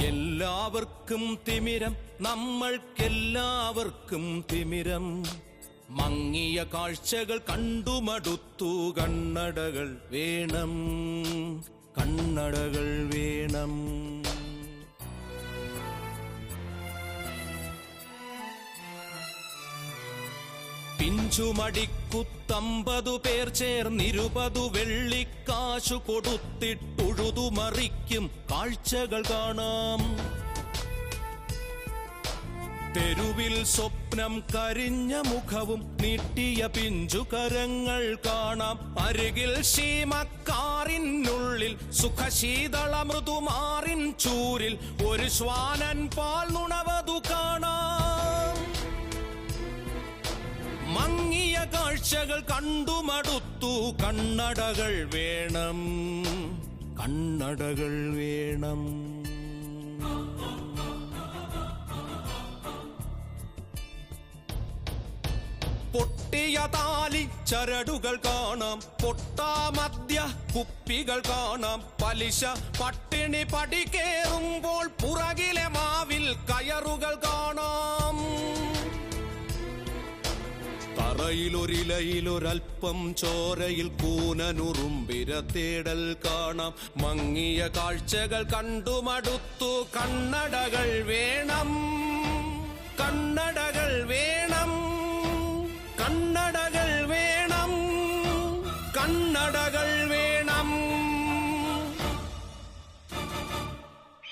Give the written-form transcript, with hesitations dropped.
എല്ലാവർക്കും തിമിരം, നമ്മൾക്കെല്ലാവർക്കും തിമിരം. മങ്ങിയ കാഴ്ചകൾ കണ്ടുമടുത്തു, കണ്ണടകൾ വേണം, കണ്ണടകൾ വേണം. പിഞ്ചുമടിക്കുത്തമ്പതു പേർ ചേർന്നിരുപതു വെള്ളിക്കാശു കൊടുത്തിട്ടുഴുതുമറിക്കും കാഴ്ചകൾ കാണാം. തെരുവിൽ സ്വപ്നം കരിഞ്ഞ മുഖവും നീട്ടിയ പിഞ്ചുകരങ്ങൾ കാണാം. അരികിൽ ശീമക്കാറിനുള്ളിൽ സുഖശീതള മൃദുമാറിൻ ചൂരിൽ ഒരു ശ്വാനൻ പാൽ നുണവതു കാണാം. മങ്ങിയ കാഴ്ചകൾ കണ്ടുമടുത്തു, കണ്ണടകൾ വേണം, കണ്ണടകൾ വേണം. പൊട്ടിയ താലി ചരടുകൾ കാണാം, പൊട്ടാമദ്യ കുപ്പികൾ കാണാം. പലിശ പട്ടിണി പടി കേറുമ്പോൾ പുറകിലെ മാവിൽ കയറുകൾ കാണാം. തറയിലൊരിലയിലൊരൽപ്പം ചോരയിൽ കൂനനുറുമ്പിര തേടൽ കാണാം. മങ്ങിയ കാഴ്ചകൾ കണ്ടുമടുത്തു, കണ്ണടകൾ വേണം, കണ്ണടകൾ